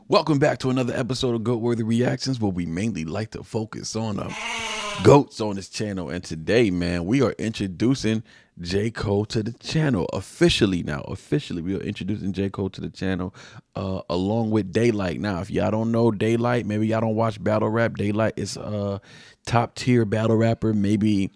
Welcome back to another episode of Goat-Worthy Reactions, where we mainly like to focus on goats on this channel. And today, man, we are introducing J. Cole to the channel officially. Now, we are introducing J. Cole to the channel along with DayLyt. Now, if y'all don't know DayLyt, maybe y'all don't watch battle rap. DayLyt is a top tier battle rapper, maybe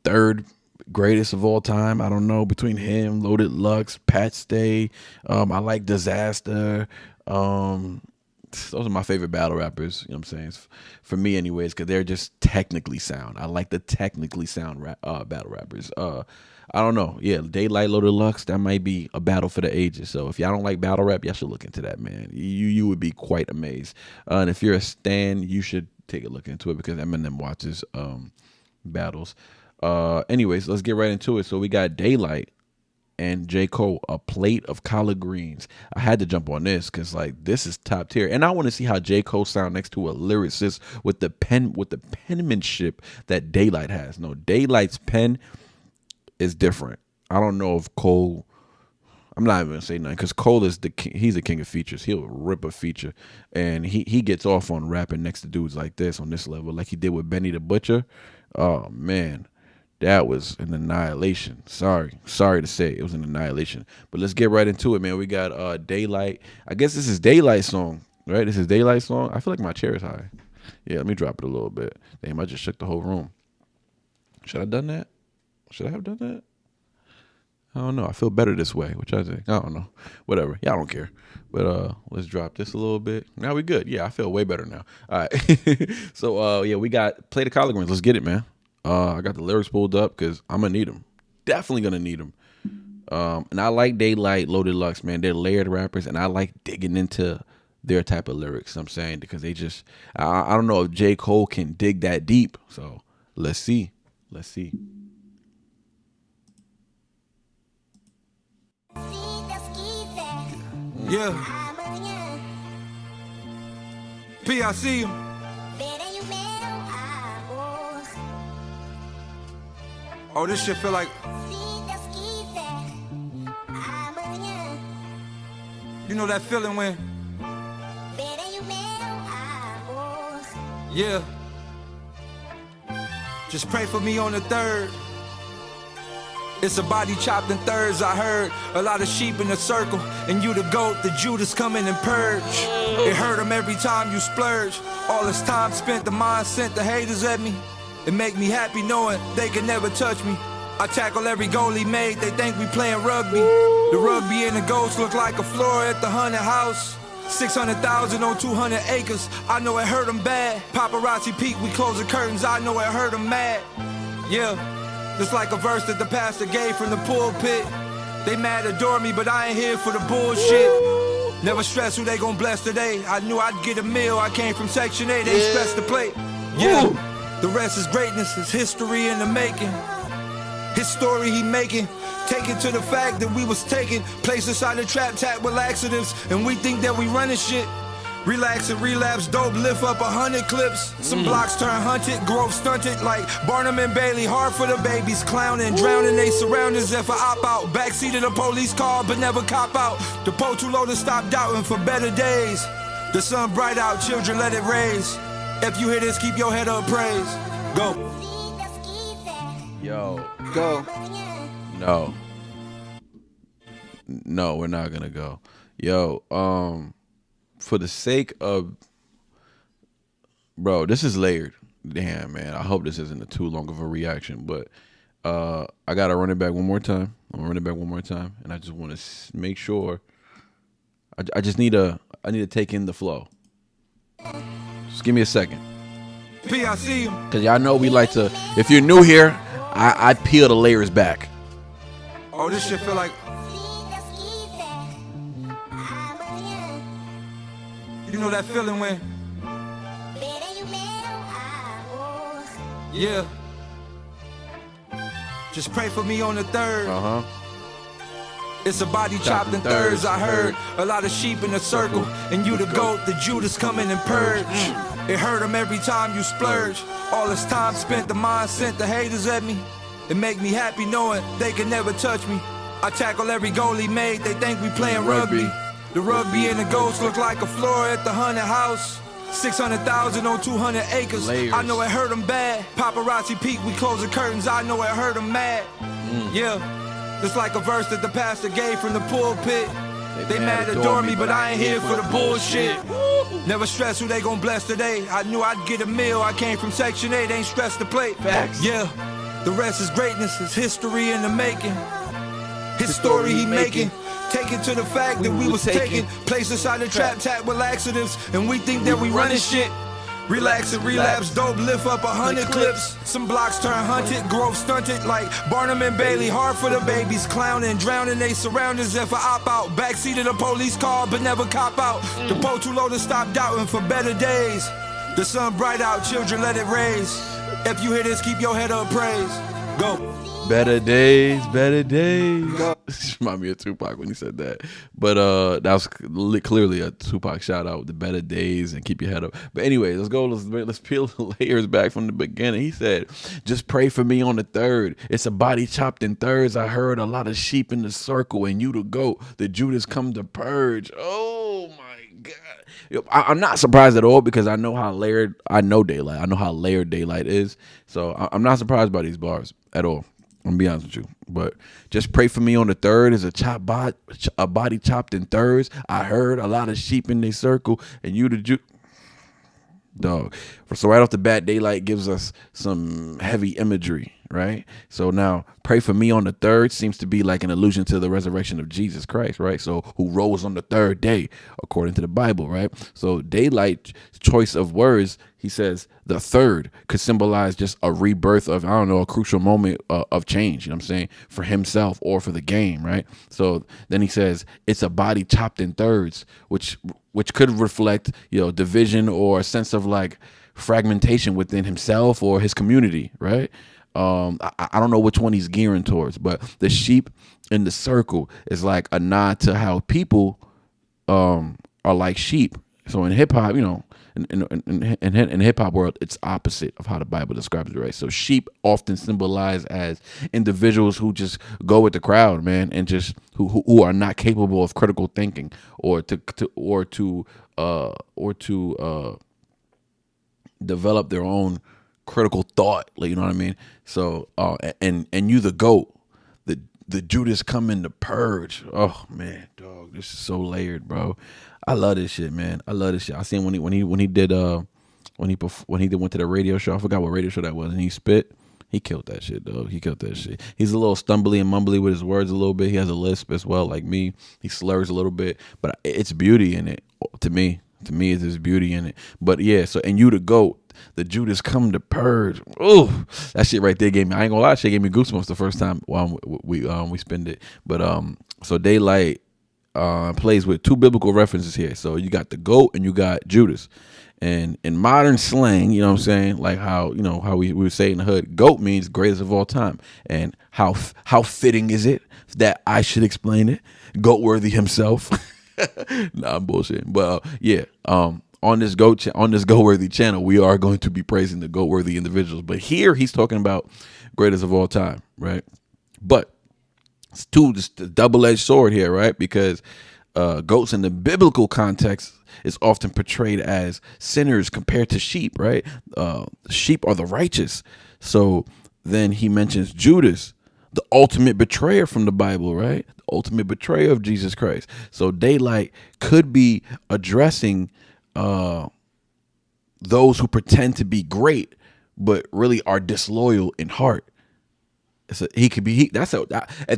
third greatest of all time. I don't know, between him, Loaded Lux, Pat Stay. I like Disaster. Those are my favorite battle rappers, you know what I'm saying? For me anyways, because they're just technically sound. I like the technically sound battle rappers. I don't know. Yeah, DayLyt, Loaded Lux, that might be a battle for the ages. So if y'all don't like battle rap, y'all should look into that, man. You would be quite amazed. And if you're a stan, you should take a look into it, because Eminem watches battles. Anyways, let's get right into it. So we got DayLyt and J. Cole, A Plate of Collard Greens. I had to jump on this because, like, this is top tier, and I want to see how J. Cole sound next to a lyricist with the penmanship that DayLyt has. No, DayLyt's pen is different. I don't know if Cole. I'm not even gonna say nothing, because Cole is the king. He's the king of features. He'll rip a feature, and he gets off on rapping next to dudes like this on this level, like he did with Benny the Butcher. Oh man. That was an annihilation. Sorry to say, it was an annihilation. But let's get right into it, man. We got DayLyt. I guess this is DayLyt's song, right? This is DayLyt's song. I feel like my chair is high. Yeah, let me drop it a little bit. Damn, I just shook the whole room. Should I have done that? Should I have done that? I don't know. I feel better this way, which I think. I don't know. Whatever. Y'all don't care. But let's drop this a little bit. Now we good. Yeah, I feel way better now. All right. So yeah, we got Play the Collard Greens. Let's get it, man. I got the lyrics pulled up because I'm gonna need them. Definitely gonna need them. And I like DayLyt, Loaded Lux, man. They're layered rappers, and I like digging into their type of lyrics. I'm saying, because they just, I don't know if J. Cole can dig that deep. So let's see. Yeah. PIC. Oh, this shit feel like. You know that feeling when. Yeah. Just pray for me on the third. It's a body chopped in thirds, I heard. A lot of sheep in a circle, and you the goat, the Judas coming and purge. It hurt them every time you splurge. All this time spent, the mind sent the haters at me. It make me happy knowing they can never touch me. I tackle every goal he made, they think we playing rugby. The rugby and the ghost look like a floor at the haunted house. 600,000 on 200 acres, I know it hurt them bad. Paparazzi peek, we close the curtains, I know it hurt them mad. Yeah, just like a verse that the pastor gave from the pulpit. They mad adore me, but I ain't here for the bullshit. Never stress who they gon' bless today. I knew I'd get a meal, I came from Section 8, they stressed the plate. Yeah. The rest is greatness, it's history in the making. His story he making, taken to the fact that we was taking place inside the trap tap with laxatives, and we think that we running shit. Relax and relapse, dope lift up 100 clips. Some blocks turn hunted, growth stunted like Barnum and Bailey. Hard for the babies, clowning, drowning they surroundings. If I op out, backseat of the police car, but never cop out. The pole too low to stop doubting for better days. The sun bright out, children let it raise. If you hear this, keep your head up, praise. Go. Yo. Go. No, we're not gonna go. Yo, for the sake of, bro, this is layered. Damn, man. I hope this isn't too long of a reaction, but I gotta run it back one more time. I'm gonna run it back one more time, and I just want to make sure. I need to take in the flow. Just give me a second. PIC. Cause y'all know we like to. If you're new here, I peel the layers back. Oh, this shit feel like. You know that feeling when. Yeah. Just pray for me on the third. It's a body chopped in thirds, I heard. A lot of sheep in a circle, and you the goat, the Judas coming and purge. It hurt them every time you splurge. All this time spent, the mind sent the haters at me. It make me happy knowing they can never touch me. I tackle every goal he made, they think we playing rugby. The rugby and the ghost look like a floor at the haunted house. 600,000 on 200 acres. Layers. I know it hurt them bad. Paparazzi peek, we close the curtains. I know it hurt them mad. Yeah, it's like a verse that the pastor gave from the pulpit. They mad adore me, but I ain't here for the bullshit. Never stress who they gon' bless today. I knew I'd get a meal. I came from Section 8, ain't stressed the plate. Facts. Yeah, the rest is greatness. It's history in the making. His story he making. Taken to the fact that we was taken. Placed inside the trap, tapped with laxatives. And we think that we running shit. Relax and relapse, dope, lift up 100 clips. Some blocks turn hunted, growth stunted like Barnum and Bailey. Hard for the babies, clowning, drowning they surroundings. If I op out, backseat of the police car, but never cop out. The pole too low to stop doubting for better days. The sun bright out, children let it raise. If you hear this, keep your head up, praise. Go. Better days, better days. Remind me of Tupac when he said that. But that was clearly a Tupac shout out. The better days and keep your head up. But anyway, let's go. Let's peel the layers back from the beginning. He said, "Just pray for me on the third. It's a body chopped in thirds. I heard a lot of sheep in the circle, and you the goat. The Judas come to purge." Oh my God. I'm not surprised at all because I know how layered. I know DayLyt. I know how layered DayLyt is. So I'm not surprised by these bars at all. I'm gonna be honest with you, but just pray for me on the third is a body chopped in thirds. I heard a lot of sheep in their circle, and you the dog. So right off the bat, DayLyt gives us some heavy imagery, right? So now, pray for me on the third seems to be like an allusion to the resurrection of Jesus Christ, right? So who rose on the third day, according to the Bible, right? So DayLyt's choice of words, he says the third could symbolize just a rebirth of, I don't know, a crucial moment of change, you know what I'm saying, for himself or for the game, right? So then he says it's a body chopped in thirds, which could reflect, division or a sense of like fragmentation within himself or his community, right? I don't know which one he's gearing towards, but the sheep in the circle is like a nod to how people are like sheep. So in hip hop, in hip hop world, it's opposite of how the Bible describes it, right? So sheep often symbolize as individuals who just go with the crowd, man, and just who are not capable of critical thinking or to develop their own critical thought, like, you know what I mean? So and you the GOAT, the Judas come to purge. Oh man, dog, this is so layered, bro. I love this shit, man. I love this shit. I seen when he went to the radio show. I forgot what radio show that was, and he spit. He killed that shit, though. He killed that shit. He's a little stumbly and mumbly with his words a little bit. He has a lisp as well, like me. He slurs a little bit, but it's beauty in it. To me, there's beauty in it. But yeah, so and you the GOAT. The Judas come to purge. Oh, that shit right there gave me. I ain't gonna lie, that shit gave me goosebumps the first time we spend it. But so DayLyt plays with two biblical references here. So you got the GOAT and you got Judas. And in modern slang, you know what I'm saying, like how we would say in the hood, GOAT means greatest of all time. And how fitting is it that I should explain it? GOAT worthy himself. Nah, I'm bullshitting. But yeah, on this GOAT-worthy channel, we are going to be praising the GOAT-worthy individuals. But here he's talking about greatest of all time, right? But it's just a double-edged sword here, right? Because goats in the biblical context is often portrayed as sinners compared to sheep, right? Sheep are the righteous. So then he mentions Judas, the ultimate betrayer from the Bible, right? The ultimate betrayer of Jesus Christ. So DayLyt could be addressing those who pretend to be great but really are disloyal in heart. If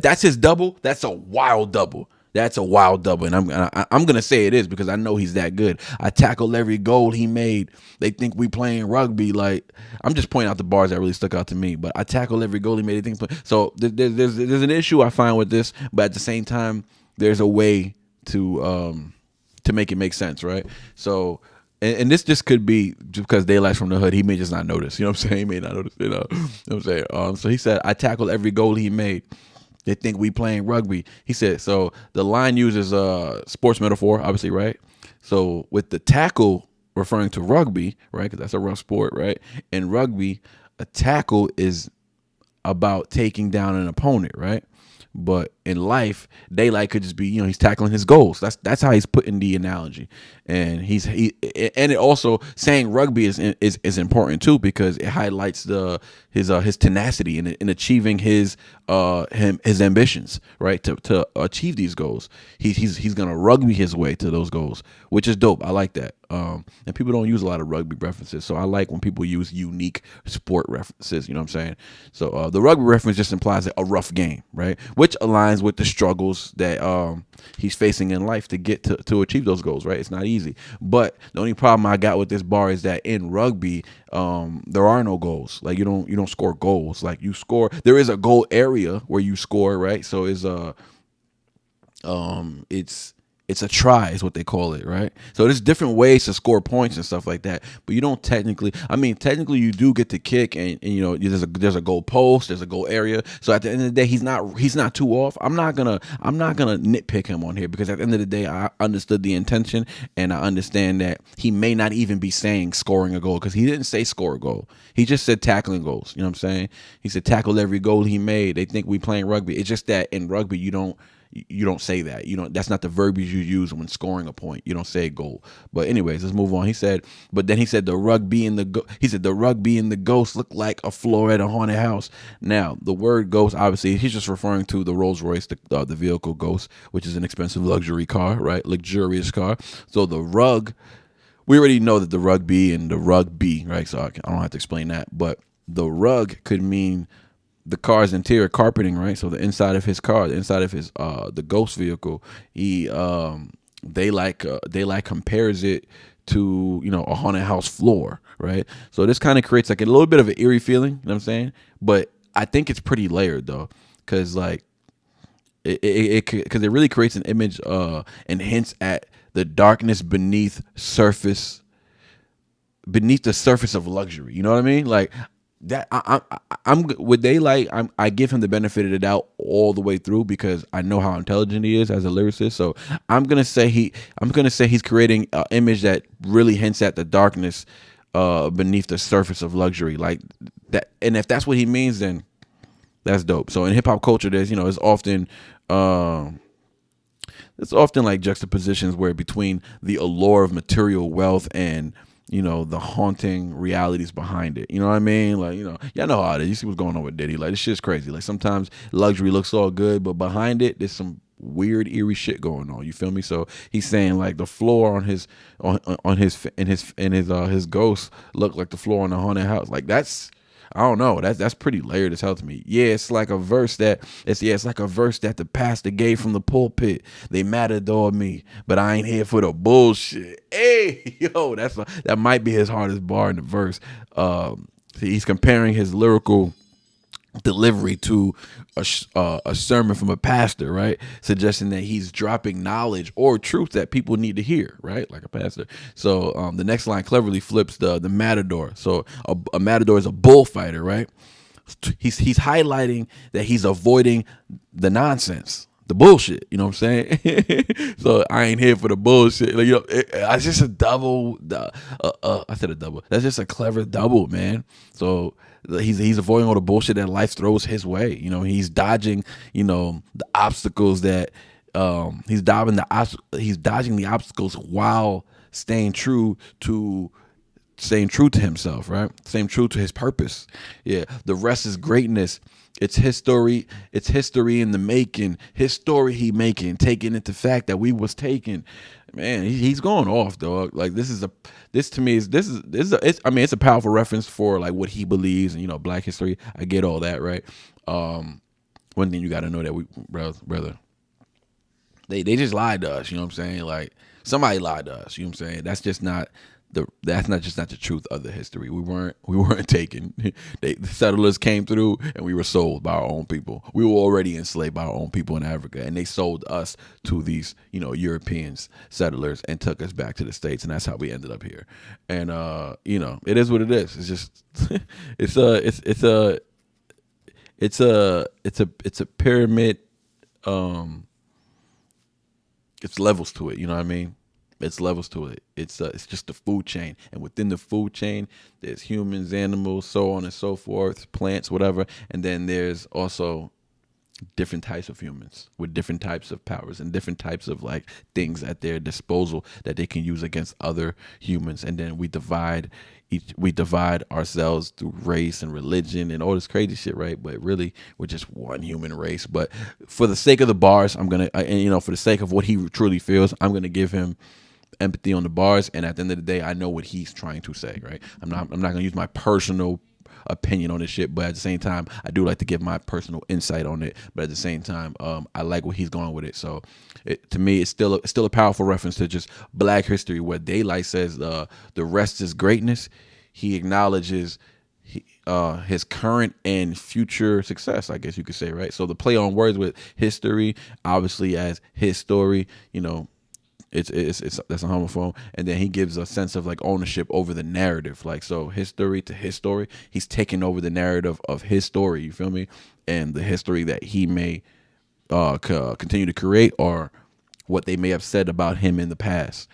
that's his double, that's a wild double. That's a wild double, and I'm gonna say it is because I know he's that good. I tackle every goal he made. They think we playing rugby. Like, I'm just pointing out the bars that really stuck out to me. But I tackle every goal he made. They think so. There's an issue I find with this, but at the same time, there's a way to make it make sense, right? So, and this just could be just because DayLyt's from the hood. He may just not notice. You know what I'm saying? He may not notice. You know what I'm saying? So he said, I tackle every goal he made. They think we playing rugby. He said, so the line uses a sports metaphor, obviously, right? So with the tackle referring to rugby, right? Because that's a rough sport, right? In rugby, a tackle is about taking down an opponent, right? But in life, DayLyt could just be, he's tackling his goals. That's how he's putting the analogy, and and it also saying rugby is important too, because it highlights his tenacity in achieving his ambitions, right? To achieve these goals, he's gonna rugby his way to those goals, which is dope. I like that. And people don't use a lot of rugby references, so I like when people use unique sport references. You know what I'm saying? So the rugby reference just implies a rough game, right? Which aligns with the struggles that he's facing in life to get to achieve those goals, right? It's not easy. But the only problem I got with this bar is that in rugby, there are no goals. Like you don't score goals. Like you score, there is a goal area where you score, right? So it's a try is what they call it, right? So there's different ways to score points and stuff like that, but you don't technically you do get to kick, and there's a goal post, there's a goal area. So at the end of the day, he's not too off. I'm not gonna nitpick him on here, because at the end of the day, I understood the intention, and I understand that he may not even be saying scoring a goal, because he didn't say score a goal. He just said tackling goals. You know what I'm saying? He said tackle every goal he made. They think we playing rugby. It's just that in rugby you don't say that. That's not the verbiage you use when scoring a point. You don't say goal. But anyways, let's move on. He said the rugby and the ghost look like a floor at a haunted house. Now, the word ghost, obviously, he's just referring to the Rolls Royce, the vehicle Ghost, which is an expensive luxury car, right? Luxurious car. So the rug, we already know that the rugby and the rugby, right? So I don't have to explain that. But the rug could mean the car's interior carpeting, right? So the inside of his car, the inside of his the ghost vehicle, DayLyt compares it to a haunted house floor, right? So this kind of creates like a little bit of an eerie feeling, you know what I'm saying? But I think it's pretty layered though, because like it really creates an image and hints at the darkness beneath the surface of luxury. You know what I mean? Like that. I'm with DayLyt. I give him the benefit of the doubt all the way through, because I know how intelligent he is as a lyricist. So I'm gonna say he's creating an image that really hints at the darkness beneath the surface of luxury, like that. And if that's what he means, then that's dope. So in hip hop culture, there's it's often like juxtapositions where between the allure of material wealth and the haunting realities behind it. You know what I mean? Like, y'all know how it is. You see what's going on with Diddy. Like, this shit's crazy. Like, sometimes luxury looks all good, but behind it, there's some weird, eerie shit going on. You feel me? So he's saying like the floor on his ghost looked like the floor on the haunted house. Like, that's, I don't know. That's pretty layered as hell to me. Yeah, it's like a verse that the pastor gave from the pulpit. They matador me, but I ain't here for the bullshit. Hey, yo, that might be his hardest bar in the verse. He's comparing his lyrical delivery to a sermon from a pastor, right? Suggesting that he's dropping knowledge or truth that people need to hear, right? Like a pastor. So the next line cleverly flips the matador. So a matador is a bullfighter, right? He's highlighting that he's avoiding the nonsense, the bullshit. You know what I'm saying? So I ain't here for the bullshit. Like, it's just a double. I said a double. That's just a clever double, man. So he's avoiding all the bullshit that life throws his way. He's dodging, the obstacles that he's dodging the obstacles while staying true to himself, right? Staying true to his purpose. Yeah, the rest is greatness. It's history in the making. His story he making, taking into fact that we was taken. Man, he's going off, dog. Like it's a powerful reference for like what he believes and Black history. I get all that, right? One thing you got to know that brother, they just lied to us. You know what I'm saying? Like somebody lied to us. You know what I'm saying? That's not the truth of the history. We weren't taken. The settlers came through and we were sold by our own people. We were already enslaved by our own people in Africa, and they sold us to these Europeans, settlers, and took us back to the States, and that's how we ended up here. And it is what it is. It's just it's a pyramid. It's levels to it. You know what I mean? It's levels to it. It's just the food chain, and within the food chain, there's humans, animals, so on and so forth, plants, whatever, and then there's also different types of humans with different types of powers and different types of like things at their disposal that they can use against other humans, and then we divide ourselves through race and religion and all this crazy shit, right? But really we're just one human race. But for the sake of the bars, I'm gonna and for the sake of what he truly feels, I'm gonna give him empathy on the bars, and at the end of the day I know what he's trying to say, right? I'm not gonna use my personal opinion on this shit, but at the same time I do like to give my personal insight on it. But at the same time, I like where he's going with it. So to me it's still a powerful reference to just Black history, where DayLyt says the rest is greatness. He acknowledges his current and future success, I guess you could say, right? So the play on words with history, obviously as his story, it's that's a homophone, and then he gives a sense of like ownership over the narrative, like, so history to his story, he's taking over the narrative of his story, you feel me, and the history that he may continue to create, or what they may have said about him in the past.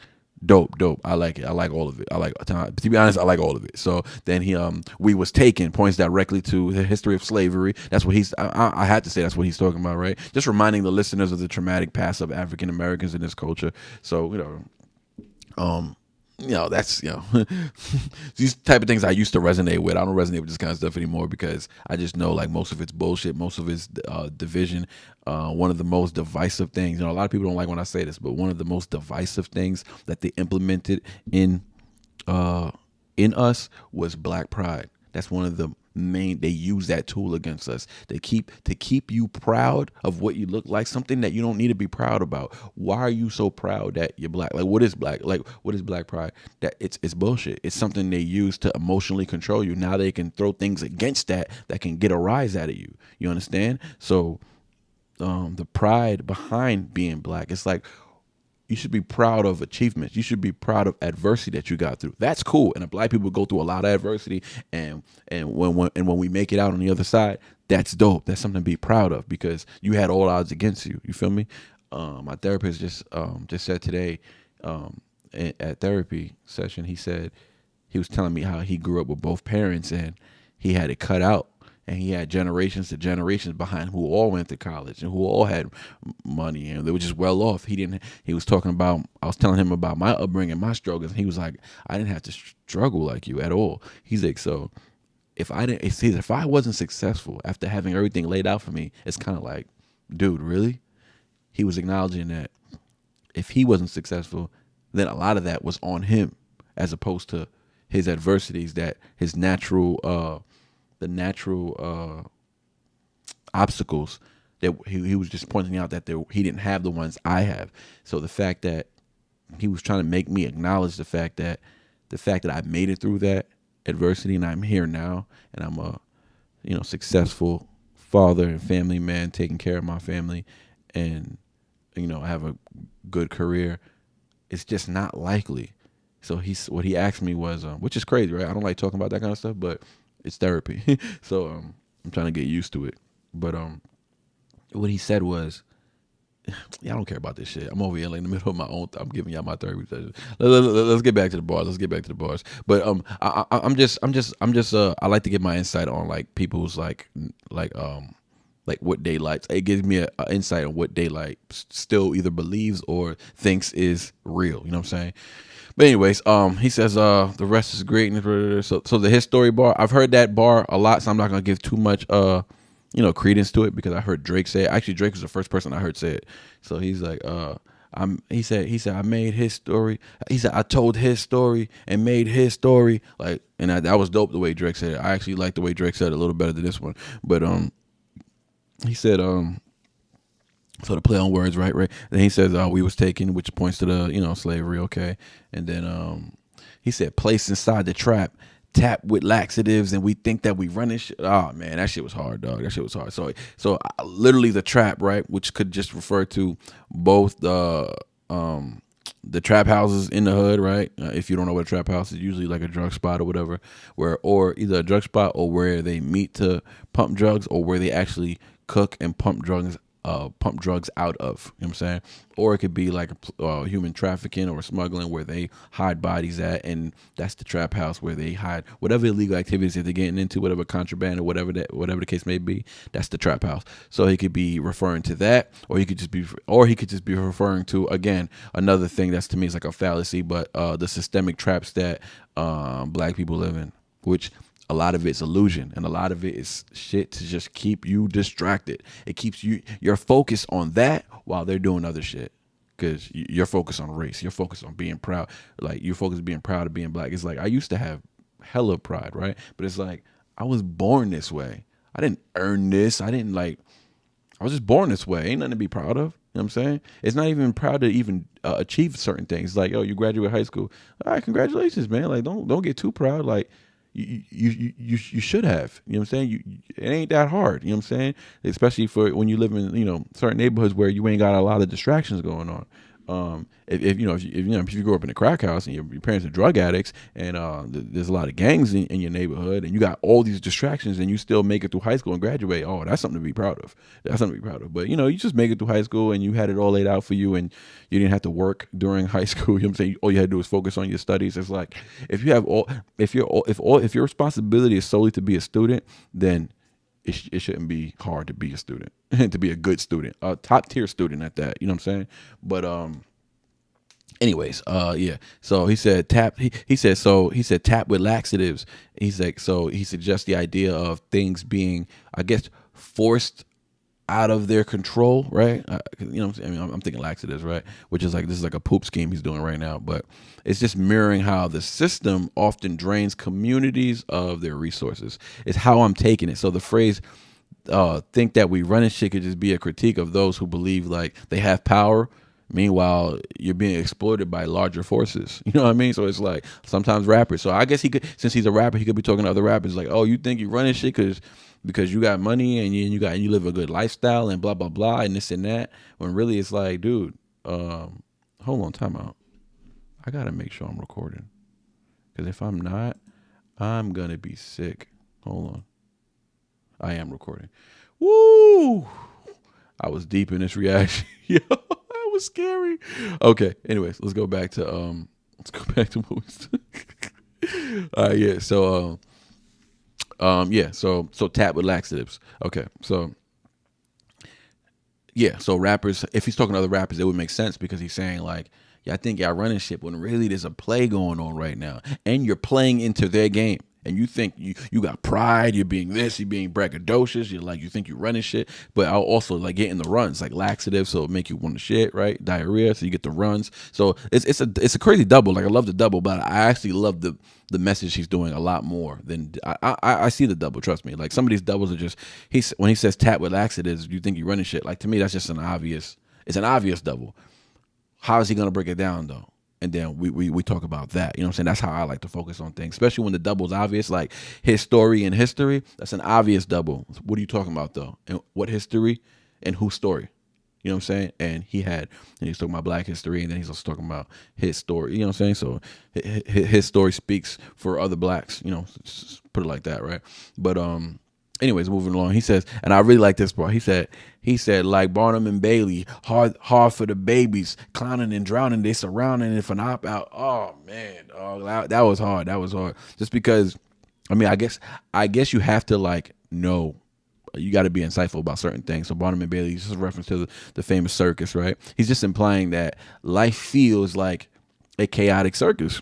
Dope. I like it. I like all of it. To be honest, I like all of it. So then he we was taken points directly to the history of slavery. That's what I had to say that's what he's talking about, right? Just reminding the listeners of the traumatic past of African Americans in this culture. So that's these type of things I used to resonate with. I don't resonate with this kind of stuff anymore, because I just know like most of it's bullshit, most of it's division. One of the most divisive things, a lot of people don't like when I say this, but one of the most divisive things that they implemented in us was Black pride. That's one of the main, they use that tool against us. They keep you proud of what you look like, something that you don't need to be proud about. Why are you so proud that you're Black? Like, what is Black? Like, what is Black pride? That it's bullshit. It's something they use to emotionally control you. Now they can throw things against that can get a rise out of you. You understand? So the pride behind being Black, it's like, you should be proud of achievements. You should be proud of adversity that you got through. That's cool. And Black people go through a lot of adversity, and when we make it out on the other side, that's dope. That's something to be proud of, because you had all odds against you. You feel me? My therapist just said today at therapy session, he was telling me how he grew up with both parents, and he had it cut out. And he had generations to generations behind who all went to college and who all had money, and they were just well off. I was telling him about my upbringing, my struggles, and he was like, I didn't have to struggle like you at all. He's like, so if I wasn't successful after having everything laid out for me, it's kind of like, dude, really? He was acknowledging that if he wasn't successful, then a lot of that was on him, as opposed to his adversities, that his natural obstacles that he was just pointing out that he didn't have the ones I have. So the fact that he was trying to make me acknowledge the fact that I made it through that adversity, and I'm here now, and I'm a successful father and family man, taking care of my family, and I have a good career. It's just not likely. So what he asked me was, which is crazy, right? I don't like talking about that kind of stuff, but it's therapy. So I'm trying to get used to it. But what he said was, yeah, I don't care about this shit. I'm over here like in the middle of my own. I'm giving y'all my therapy session. Let's get back to the bars. But I'm just I like to get my insight on like people's like what DayLyt. It gives me an insight on what DayLyt still either believes or thinks is real. You know what I'm saying? But anyways, he says the rest is great. So the his story bar, I've heard that bar a lot, so I'm not gonna give too much credence to it, because I heard Drake say it. Actually, Drake was the first person I heard say it. So he's like, he said I made his story. He said I told his story and made his story. Like, and that was dope the way Drake said it. I actually like the way Drake said it a little better than this one. But he said so to play on words, right? Then he says we was taken, which points to the slavery, okay. And then he said placed inside the trap, tapped with laxatives, and we think that we running shit. Oh man, that shit was hard, dog. That shit was hard. So literally the trap, right, which could just refer to both the trap houses in the hood, right? If you don't know what a trap house is, usually like a drug spot or whatever, or either a drug spot or where they meet to pump drugs, or where they actually cook and pump drugs pump drugs out of. You know what I'm saying? Or it could be like human trafficking or smuggling, where they hide bodies at, and that's the trap house where they hide whatever illegal activities that they're getting into, whatever contraband or whatever the case may be. That's the trap house. So he could be referring to that, or he could just be referring to, again, another thing that's to me is like a fallacy, but the systemic traps that black people live in, which a lot of it's illusion, and a lot of it is shit to just keep you distracted. It keeps your focus on that while they're doing other shit. Because you're focused on race, you're focused on being proud. Like, you're focused on being proud of being black. It's like, I used to have hella pride, right? But it's like, I was born this way. I didn't earn this. I was just born this way. Ain't nothing to be proud of. You know what I'm saying? It's not even proud to even achieve certain things. Like, yo, you graduate high school. All right, congratulations, man. Like, don't get too proud. Like, you should have. You know what I'm saying? It ain't that hard. You know what I'm saying? Especially for when you live in, certain neighborhoods where you ain't got a lot of distractions going on. If you grow up in a crack house and your parents are drug addicts, and there's a lot of gangs in your neighborhood, and you got all these distractions, and you still make it through high school and graduate, oh, that's something to be proud of. But you just make it through high school, and you had it all laid out for you, and you didn't have to work during high school. You know what I'm saying? All you had to do was focus on your studies. It's like, if your responsibility is solely to be a student, then it shouldn't be hard to be a student and to be a good student, a top tier student at that. You know what I'm saying? But anyways, yeah. So he said tap. He said tap with laxatives. He's like, so he suggests the idea of things being, I guess, forced out of their control, right? I'm thinking laxatives, right? Which is like, this is like a poop scheme he's doing right now, but it's just mirroring how the system often drains communities of their resources. It's how I'm taking it. So the phrase, think that we running shit, could just be a critique of those who believe like they have power. Meanwhile, you're being exploited by larger forces. You know what I mean? So it's like, sometimes rappers. So I guess he could, since he's a rapper, he could be talking to other rappers like, oh, you think you're running shit because you got money and you live a good lifestyle and blah blah blah and this and that. When really it's like, dude, hold on, time out. I gotta make sure I'm recording, because if I'm not, I'm gonna be sick. Hold on, I am recording. Woo! I was deep in this reaction. Yo, that was scary. Okay, anyways, let's go back to movies. All right, yeah. So so tap with laxatives. Okay, so yeah, so rappers, if he's talking to other rappers, it would make sense, because he's saying like, yeah, I think y'all running shit, when really there's a play going on right now, and you're playing into their game. And you think you got pride, you're being this, you're being braggadocious, you think you're running shit, but I'll also like get in the runs, like laxatives, so it make you want to shit, right? Diarrhea, so you get the runs. So it's a crazy double. Like, I love the double, but I actually love the message he's doing a lot more than I see the double. Trust me. Like, some of these doubles are just, when he says tap with laxatives, you think you're running shit. Like, to me, that's just it's an obvious double. How is he gonna break it down though? And then we talk about that. You know what I'm saying? That's how I like to focus on things, especially when the double's obvious, like his story and history. That's an obvious double. What are you talking about though? And what history and whose story? You know what I'm saying? And he's talking about black history, and then he's also talking about his story. You know what I'm saying? So his story speaks for other blacks, put it like that, right? But anyways, moving along, he says, and I really like this part. He said, like Barnum and Bailey, hard for the babies, clowning and drowning, they surrounding it for an op out. Oh man, that was hard. Just because, I guess you have to like know. You got to be insightful about certain things. So Barnum and Bailey is just a reference to the famous circus, right? He's just implying that life feels like a chaotic circus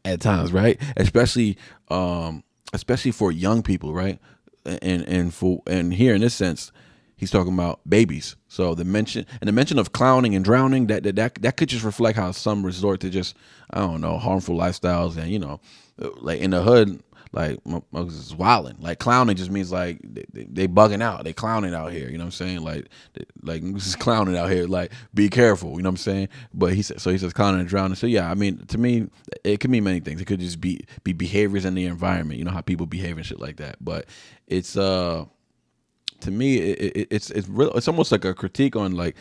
at times, right? Especially for young people, right? And here in this sense, he's talking about babies. So the mention of clowning and drowning, that could just reflect how some resort to just, I don't know, harmful lifestyles, and like in the hood, like motherfuckers is wilding. Like, clowning just means like they bugging out, they clowning out here. You know what I'm saying? Like this is clowning out here. Like, be careful. You know what I'm saying? But he says clowning and drowning. So yeah, to me, it could mean many things. It could just be behaviors in the environment. You know how people behave and shit like that. But it's to me, it's real. It's almost like a critique on like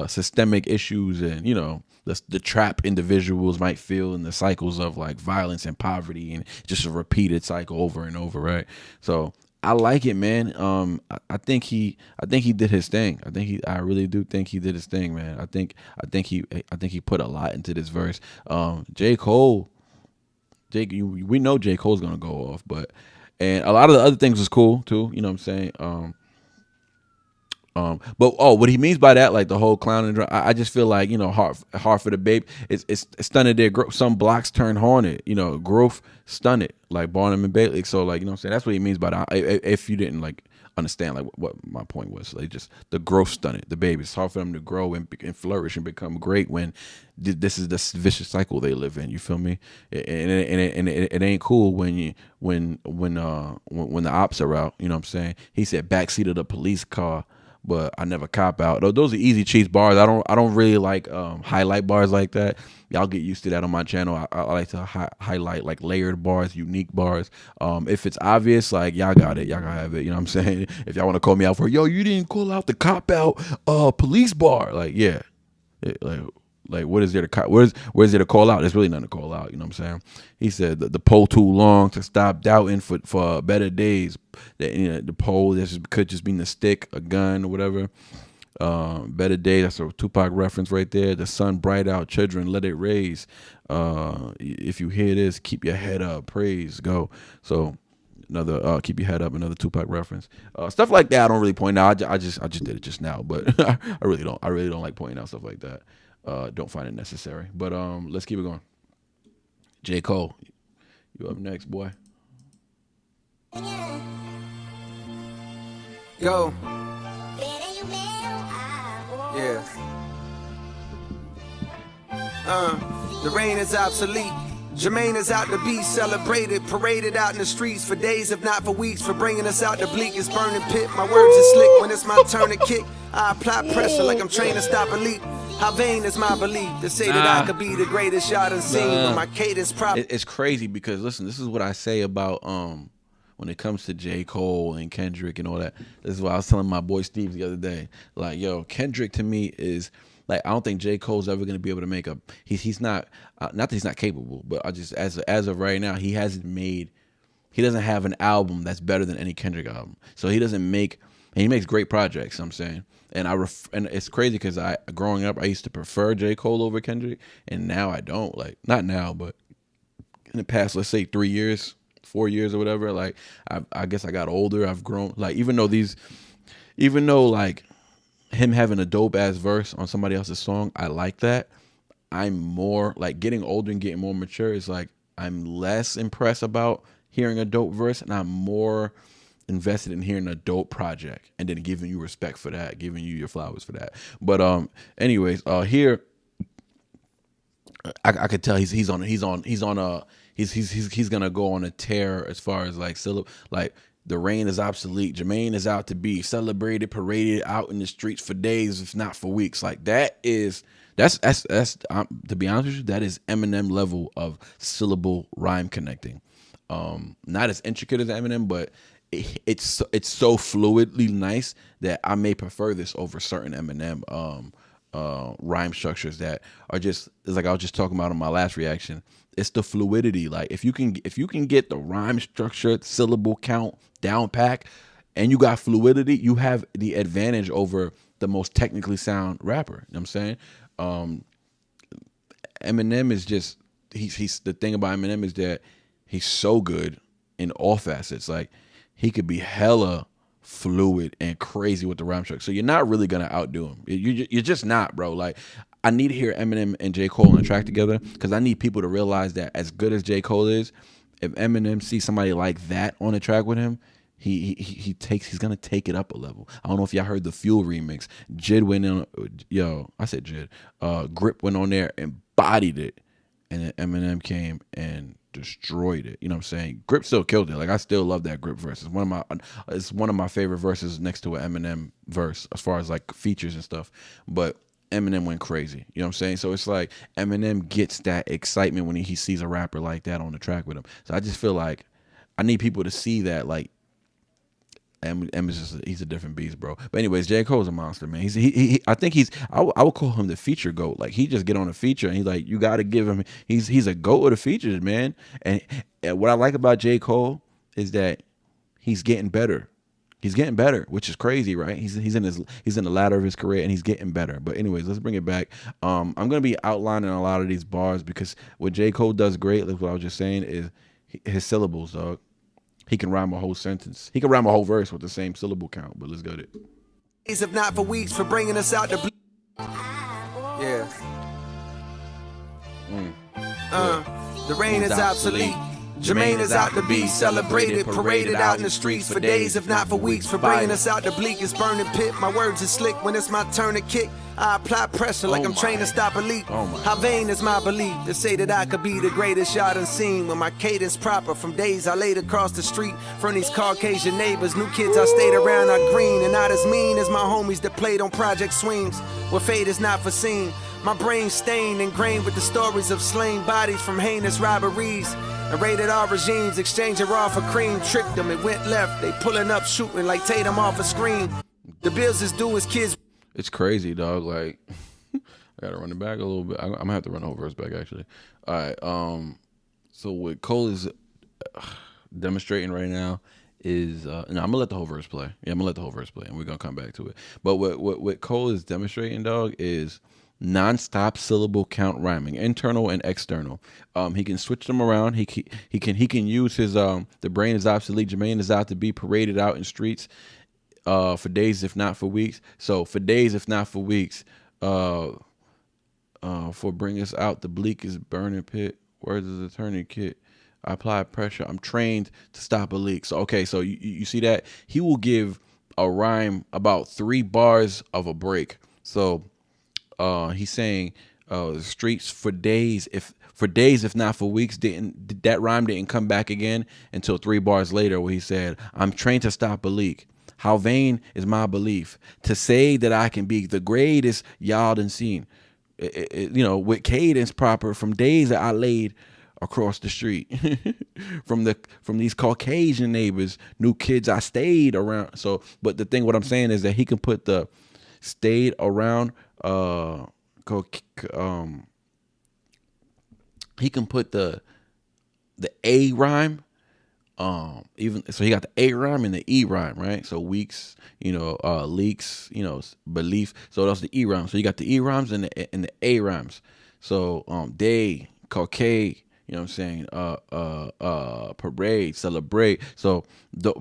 systemic issues, and the trap individuals might feel in the cycles of like violence and poverty, and just a repeated cycle over and over, right? So I like it, man. I think he did his thing. I really do think he did his thing, man. I think he put a lot into this verse. J. Cole, we know J. Cole's gonna go off, but and a lot of the other things was cool too. You know what I'm saying? But what he means by that, like the whole clown and I just feel like, hard for the babe. It's stunted their growth. Some blocks turn haunted. Growth stunted like Barnum and Bailey. So like, you know what I'm saying? That's what he means by that. If you didn't like understand like what my point was, like just the growth stunted the baby. It's hard for them to grow and flourish and become great when this is the vicious cycle they live in. You feel me? And it ain't cool when the ops are out. You know what I'm saying? He said backseat of the police car, but I never cop out. Those are easy cheese bars. I don't really like highlight bars like that. Y'all get used to that on my channel. I like to highlight like layered bars, unique bars. If it's obvious, like y'all got it, y'all gotta have it. You know what I'm saying? If y'all want to call me out for, yo, you didn't call out the cop out police bar, like yeah, like what is there to where's there to call out? There's really nothing to call out. You know what I'm saying? He said the pole too long to stop doubting for better days. That the pole could just mean the stick, a gun, or whatever. Better days. That's a Tupac reference right there. The sun bright out, children let it raise. If you hear this, keep your head up. Praise go. So another keep your head up. Another Tupac reference. Stuff like that I don't really point out. I just did it just now, but I really don't like pointing out stuff like that. Don't find it necessary. But let's keep it going. J. Cole, you up next, boy. Yo. Yeah. The rain is obsolete. Jermaine is out to be celebrated, paraded out in the streets for days, if not for weeks, for bringing us out the bleakest burning pit. My words are slick when it's my turn to kick. I apply pressure like I'm trained to stop a leak. How vain is my belief to say that I could be the greatest y'all done seen, but my cadence proper. It's crazy because listen, this is what I say about when it comes to J. Cole and Kendrick and all that. This is what I was telling my boy Steve the other day. Like, yo, Kendrick to me is like, I don't think J. Cole's ever gonna be able to make a. He's not not that he's not capable, but I just as of right now, he doesn't have an album that's better than any Kendrick album. So he doesn't make. And he makes great projects. I'm saying, and and it's crazy because growing up I used to prefer J. Cole over Kendrick, and now I don't. Like not now, but in the past, let's say 3 years. 4 years or whatever, like I guess I got older, I've grown, like even though like him having a dope ass verse on somebody else's song, I like that. I'm more like getting older and getting more mature is like I'm less impressed about hearing a dope verse, and I'm more invested in hearing a dope project and then giving you respect for that, giving you your flowers for that. But anyways, here I could tell he's gonna go on a tear as far as like Syllable, like the reign is obsolete. Jermaine is out to be celebrated, paraded out in the streets for days, if not for weeks. Like that's to be honest with you, that is Eminem level of syllable rhyme connecting. Not as intricate as Eminem, but it's so fluidly nice that I may prefer this over certain Eminem rhyme structures that are just, it's like I was just talking about on my last reaction. It's the fluidity. Like if you can get the rhyme structure, syllable count down pack, and you got fluidity, you have the advantage over the most technically sound rapper. You know what I'm saying? Eminem is just he's the thing about Eminem is that he's so good in all facets. Like he could be hella fluid and crazy with the rhyme structure. So you're not really gonna outdo him. You're just not, bro. Like I need to hear Eminem and J. Cole on a track together because I need people to realize that as good as J. Cole is, if Eminem sees somebody like that on a track with him, he's gonna take it up a level. I don't know if y'all heard the Fuel remix. Jid went on, I said Jid. Grip went on there and bodied it, and then Eminem came and destroyed it. You know what I'm saying? Grip still killed it. Like I still love that Grip verse. It's one of my favorite verses next to an Eminem verse as far as like features and stuff. But Eminem went crazy. You know what I'm saying? So it's like Eminem gets that excitement when he sees a rapper like that on the track with him. So I just feel like I need people to see that like Eminem's he's a different beast, bro. But anyways, J. Cole's a monster, man. I think I would call him the feature GOAT. Like he just get on a feature and he's like, you got to give him. He's a GOAT of the features, man. And what I like about J. Cole is that he's getting better. He's getting better, which is crazy, right? He's in the ladder of his career, and he's getting better. But anyways, let's bring it back. I'm gonna be outlining a lot of these bars because what J. Cole does great, like what I was just saying, is his syllables, dog. He can rhyme a whole sentence. He can rhyme a whole verse with the same syllable count. But let's go to it. Days, if not for weeks, for bringing us out the. Yeah. The rain is obsolete. Jermaine is out to be celebrated, paraded out in the streets for days, if not for weeks, for bringing us out the bleakest burning pit. My words are slick when it's my turn to kick. I apply pressure like I'm trained to stop a leak. How vain is my belief to say that I could be the greatest y'all done seen when my cadence proper from days I laid across the street from these Caucasian neighbors. New kids I stayed around are green and not as mean as my homies that played on Project Swings where fate is not foreseen. My brain stained, ingrained with the stories of slain bodies from heinous robberies and rated R regimes, exchanging raw for cream. Tricked them, it went left. They pulling up, shooting like Tatum off a screen. The bills is due as kids. It's crazy, dog. Like, I gotta run it back a little bit. I'm gonna have to run the whole verse back, actually. All right. So what Cole is demonstrating right now is, and I'm gonna let the whole verse play. Yeah, I'm gonna let the whole verse play, and we're gonna come back to it. But what Cole is demonstrating, dog, is non-stop syllable count rhyming, internal and external. He can switch them around. He can use his the brain is obsolete. Jermaine is out to be paraded out in streets for days, if not for weeks. So for days, if not for weeks, for bring us out the bleakest burning pit. Words is a turning kit. I apply pressure. I'm trained to stop a leak. So okay, so you see that he will give a rhyme about 3 bars of a break. So he's saying the streets for days, if not for weeks. That rhyme didn't come back again until 3 bars later, where he said, "I'm trained to stop a leak. How vain is my belief to say that I can be the greatest y'all done seen." With cadence proper from days that I laid across the street from these Caucasian neighbors, new kids I stayed around. So, but the thing, what I'm saying is that he can put the stayed around. He can put the A rhyme. Even so, he got the A rhyme and the E rhyme, right? So weeks, leaks, belief. So that's the E rhyme. So you got the E rhymes and the A rhymes. So day, Caucasian, you know what I'm saying? Parade, celebrate. So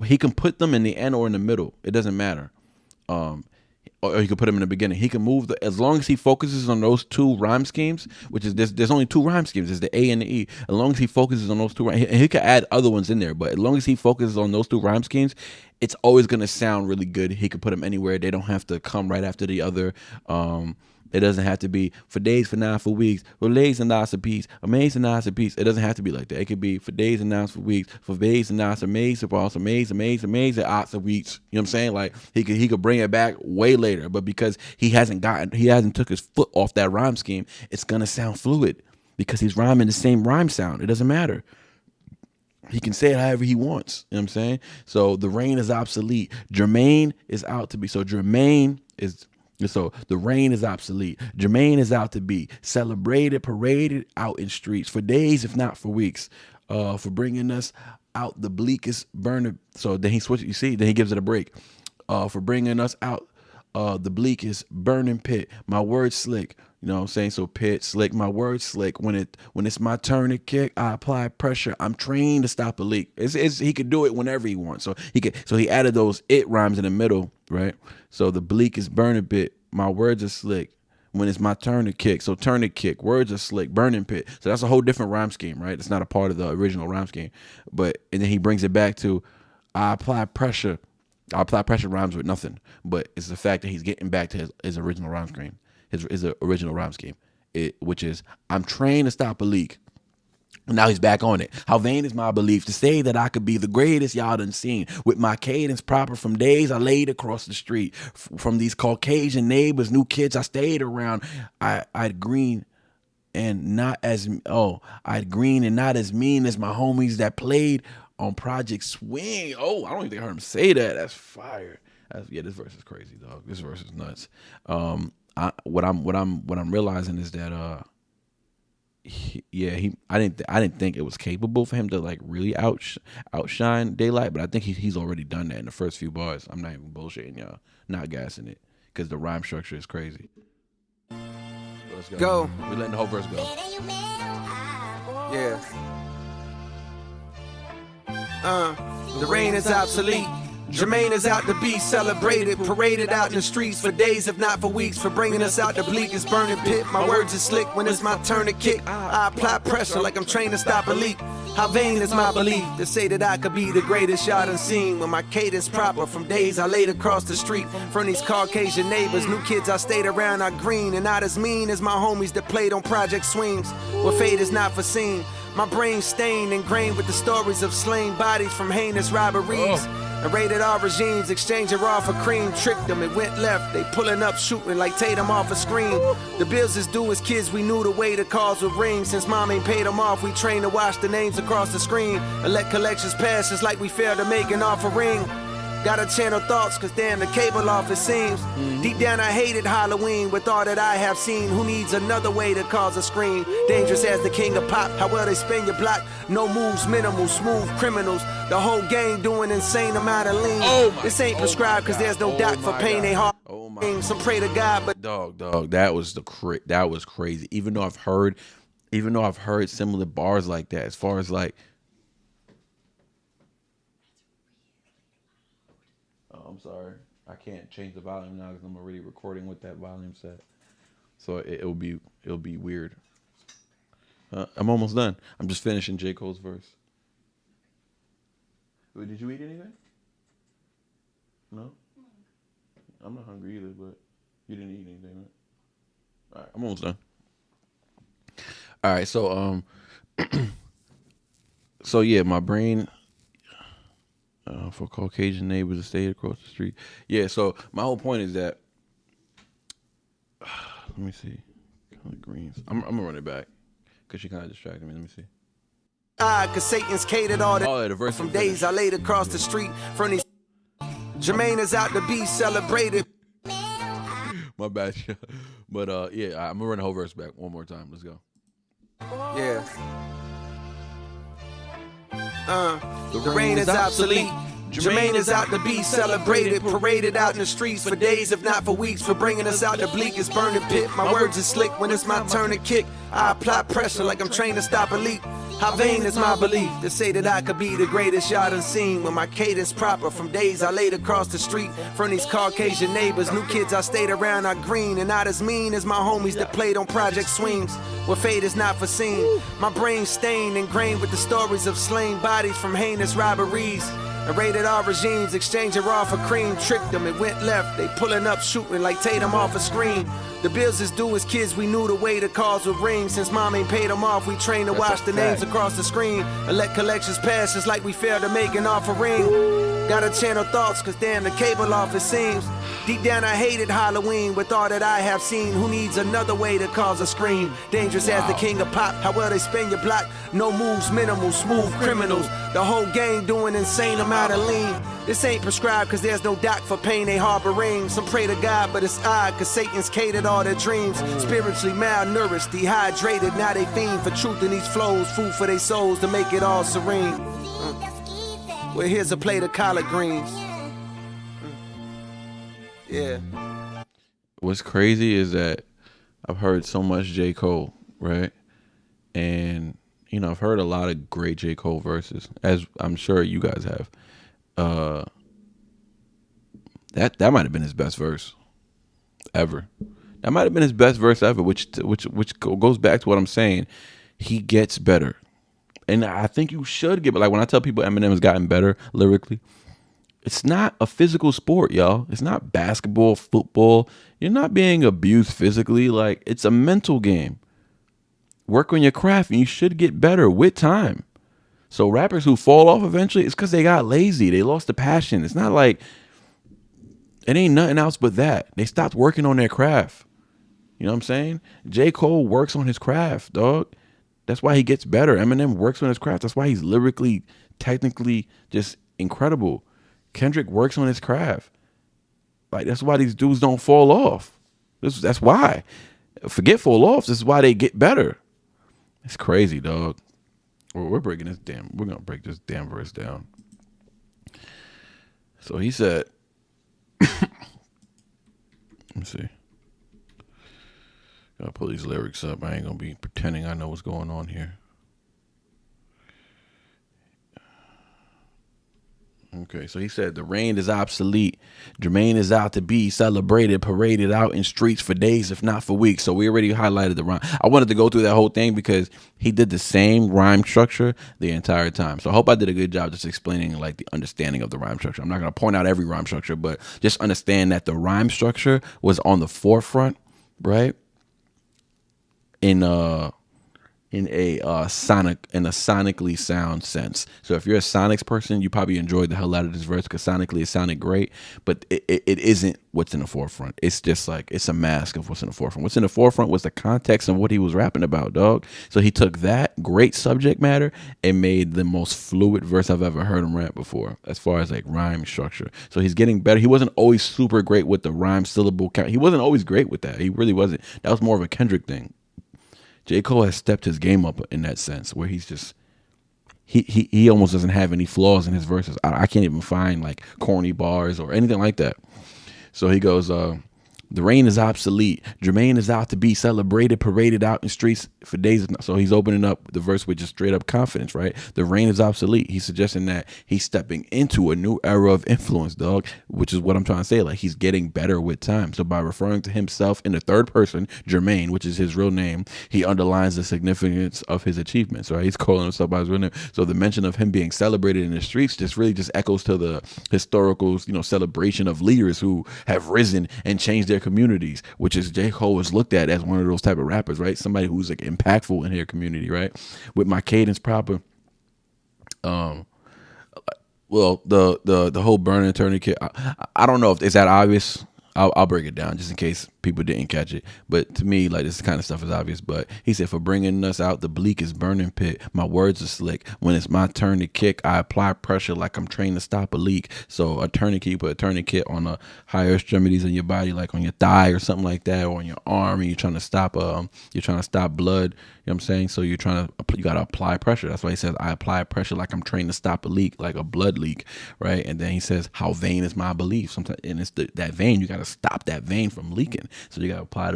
he can put them in the end or in the middle. It doesn't matter. Or he could put them in the beginning. He can move as long as he focuses on those 2 rhyme schemes, which is there's only 2 rhyme schemes. There's the A and the E. As long as he focuses on those 2, and he could add other ones in there, but as long as he focuses on those 2 rhyme schemes, it's always gonna sound really good. He could put them anywhere. They don't have to come right after the other. It doesn't have to be for days, for not for weeks, for days and nights a piece, amazing nights a piece. It doesn't have to be like that. It could be for days and nights for weeks, for days and nights amazing, for also amazing odds of weeks. You know what I'm saying? Like he could bring it back way later, but because he hasn't took his foot off that rhyme scheme, it's gonna sound fluid because he's rhyming the same rhyme sound. It doesn't matter. He can say it however he wants. You know what I'm saying? So the rain is obsolete. Jermaine is out to be. So the rain is obsolete. Jermaine is out to be celebrated, paraded out in streets for days, if not for weeks, for bringing us out the bleakest burner. So then he switches. You see, then he gives it a break. For bringing us out the bleakest burning pit. My words slick. You know what I'm saying? So pit, slick, my words slick. When it's my turn to kick, I apply pressure. I'm trained to stop a leak. He could do it whenever he wants. So he added those it rhymes in the middle, right? So the bleakest burning pit. My words are slick. When it's my turn to kick. So turn to kick. Words are slick. Burning pit. So that's a whole different rhyme scheme, right? It's not a part of the original rhyme scheme. And then he brings it back to I apply pressure. I apply pressure rhymes with nothing. But it's the fact that he's getting back to his original rhyme scheme. His original rhyme scheme. Which is I'm trained to stop a leak. Now he's back on it. How vain is my belief to say that I could be the greatest y'all done seen with my cadence proper from days I laid across the street from these Caucasian neighbors, new kids I stayed around. I'd green and not as mean as my homies that played on Project Swing. Oh, I don't even think I heard him say that. That's fire. This verse is crazy, dog. This verse is nuts. What I'm realizing is that I didn't think it was capable for him to like really outshine DayLyt, but I think he's already done that in the first few bars. I'm not even bullshitting y'all, not gassing it, because the rhyme structure is crazy. So let's go. We're letting the whole verse go. Yeah. The reign is obsolete. Jermaine is out to be celebrated, paraded out in the streets for days, if not for weeks, for bringing us out the bleakest burning pit. My words are slick when it's my turn to kick. I apply pressure like I'm trained to stop a leak. How vain is my belief to say that I could be the greatest y'all done seen, when my cadence proper from days I laid across the street from these Caucasian neighbors. New kids I stayed around are green and not as mean as my homies that played on Project Swings, where fate is not foreseen. My brain stained, ingrained with the stories of slain bodies from heinous robberies. And rated R regimes, exchanging raw for cream, tricked them, it went left. They pulling up, shooting like Tatum off a screen. The bills is due as kids, we knew the way the calls would ring. Since mom ain't paid them off, we trained to watch the names across the screen and let collections pass just like we failed to make an offering. Gotta channel thoughts, cause damn, the cable off it seems. Deep down I hated Halloween with all that I have seen. Who needs another way to cause a scream? Dangerous as the king of pop, how well they spin your block. No moves, minimal, smooth criminals. The whole gang doing insane amount of lean. This ain't prescribed cause there's no doc for pain they heart. Some pray to God, but dog, that was crazy. Even though I've heard similar bars like that, as far as like, I'm sorry, I can't change the volume now because I'm already recording with that volume set, so it'll be weird. I'm almost done. I'm just finishing J. Cole's verse. Wait, did you eat anything? No? I'm not hungry either, but you didn't eat anything, right? All right, I'm almost done. All right, so so yeah, my brain. For Caucasian neighbors to stay across the street. Yeah, so my whole point is that let me see. Greens. I'm gonna run it back because she kind of distracted me. Let me see. Cause Satan's catered all the verse from days I laid across the street from these. Jermaine is out to be celebrated. My bad. But yeah, I'm gonna run the whole verse back one more time. Let's go. Yeah. The reign is obsolete. Jermaine is out to be celebrated, paraded out in the streets for days, if not for weeks, for bringing us out the bleakest burning pit. My words are slick when it's my turn to kick. I apply pressure like I'm trained to stop a leak. How vain is my belief to say that I could be the greatest y'all done seen, when my cadence proper from days I laid across the street from these Caucasian neighbors. New kids I stayed around are green and not as mean as my homies that played on Project Swings, where fate is not foreseen. My brain stained, ingrained with the stories of slain bodies from heinous robberies. And rated R regimes, exchanging raw for cream, tricked them, it went left. They pulling up, shooting like Tatum off a screen. The bills is due as kids, we knew the way the calls would ring. Since mom ain't paid them off, we trained to watch the names across the screen and let collections pass just like we failed to make an offering. Gotta channel thoughts, cause damn, the cable off it seems. Deep down I hated Halloween with all that I have seen. Who needs another way to cause a scream? Dangerous as the king of pop, how well they spin your block. No moves, minimal, smooth criminals. The whole gang doing insane amount of lean. This ain't prescribed cause there's no doc for pain they harboring. Some pray to God, but it's odd cause Satan's catered all their dreams. Spiritually malnourished, dehydrated, now they fiend for truth in these flows. Food for their souls to make it all serene. Well, here's a plate of collard greens. Yeah. What's crazy is that I've heard so much J. Cole, right? And, you know, I've heard a lot of great J. Cole verses, as I'm sure you guys have. That might have been his best verse ever. That might have been his best verse ever, which goes back to what I'm saying. He gets better. And I think you should get, like when I tell people Eminem has gotten better lyrically, it's not a physical sport, y'all. It's not basketball, football. You're not being abused physically. Like, it's a mental game. Work on your craft and you should get better with time. So rappers who fall off eventually, it's because they got lazy. They lost the passion. It's not like, it ain't nothing else but that. They stopped working on their craft. You know what I'm saying? J. Cole works on his craft, dog. That's why he gets better. Eminem works on his craft. That's why he's lyrically, technically just incredible. Kendrick works on his craft. Like, that's why these dudes don't fall off. That's why. Forget fall off. This is why they get better. It's crazy, dog. We're gonna break this damn verse down. So he said, let me see. Gotta pull these lyrics up. I ain't gonna be pretending I know what's going on here. Okay, so he said the reign is obsolete. Jermaine is out to be celebrated, paraded out in streets for days, if not for weeks. So we already highlighted the rhyme. I wanted to go through that whole thing because he did the same rhyme structure the entire time. So I hope I did a good job just explaining like the understanding of the rhyme structure. I'm not gonna point out every rhyme structure, but just understand that the rhyme structure was on the forefront, right? In a sonically sound sense. So if you're a sonics person, you probably enjoyed the hell out of this verse because sonically it sounded great, but it isn't what's in the forefront. It's just like, it's a mask of what's in the forefront. What's in the forefront was the context of what he was rapping about, dog. So he took that great subject matter and made the most fluid verse I've ever heard him rap before, as far as like rhyme structure. So he's getting better. He wasn't always super great with the rhyme syllable count. He wasn't always great with that. He really wasn't. That was more of a Kendrick thing. J. Cole has stepped his game up in that sense, where he's just he almost doesn't have any flaws in his verses. I can't even find like corny bars or anything like that. So he goes, the reign is obsolete. Jermaine is out to be celebrated, paraded out in streets for days. So he's opening up the verse with just straight up confidence, right? The reign is obsolete. He's suggesting that he's stepping into a new era of influence, dog, which is what I'm trying to say. Like, he's getting better with time. So by referring to himself in the third person, Jermaine, which is his real name, he underlines the significance of his achievements, right? He's calling himself by his real name. So the mention of him being celebrated in the streets just really just echoes to the historical, celebration of leaders who have risen and changed their communities, which is J. Cole is looked at as one of those type of rappers, right? Somebody who's like impactful in their community, right? With my cadence proper, well, the whole burning tourniquet, I don't know if it's that obvious. I'll break it down just in case people didn't catch it. But to me, like, this kind of stuff is obvious. But he said, for bringing us out the bleakest burning pit, my words are slick. When it's my turn to kick, I apply pressure like I'm trained to stop a leak. So a tourniquet, you put a tourniquet on the higher extremities of your body, like on your thigh or something like that, or on your arm, and you're trying to stop blood. You know what I'm saying? So you gotta apply pressure. That's why he says, I apply pressure like I'm trained to stop a leak, like a blood leak, right? And then he says, how vain is my belief? Sometimes, and it's that vein, you gotta stop that vein from leaking. So you gotta apply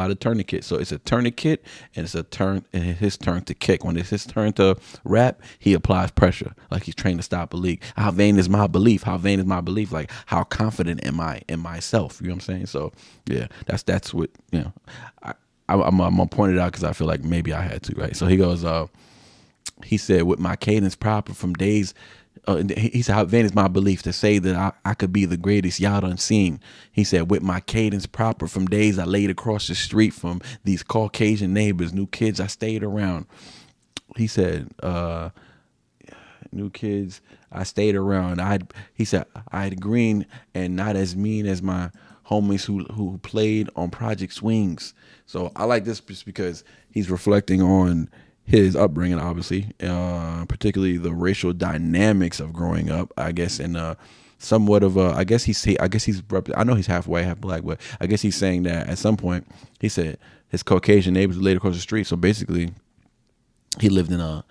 the tourniquet. So it's a tourniquet, and it's his turn to kick. When it's his turn to rap, he applies pressure like he's trained to stop a leak. How vain is my belief? How vain is my belief? Like, how confident am I in myself? You know what I'm saying? So yeah, that's what, I'm gonna point it out because I feel like maybe I had to, right? So he goes, he said, with my cadence proper from days, he said, how vain is my belief to say that I could be the greatest y'all done seen. He said, with my cadence proper from days I laid across the street from these Caucasian neighbors, new kids I stayed around. He said, new kids I stayed around. He said, I had green and not as mean as my homies who played on Project Swings. So I like this just because he's reflecting on his upbringing, obviously, particularly the racial dynamics of growing up, I guess, in somewhat of a, I know he's half white, half black, but I guess he's saying that at some point, he said his Caucasian neighbors laid across the street. So basically, he lived in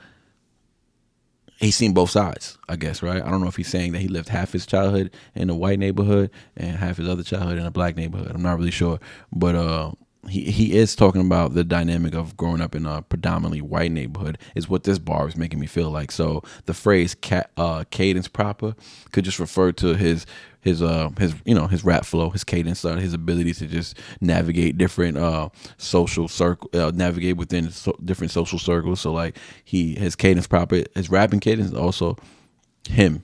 he's seen both sides, I guess, right? I don't know if he's saying that he lived half his childhood in a white neighborhood and half his other childhood in a black neighborhood. I'm not really sure, but he is talking about the dynamic of growing up in a predominantly white neighborhood is what this bar is making me feel like. So the phrase cadence proper could just refer to his rap flow, his cadence, his ability to just navigate different navigate within different social circles. So like his cadence proper, his rapping cadence is also him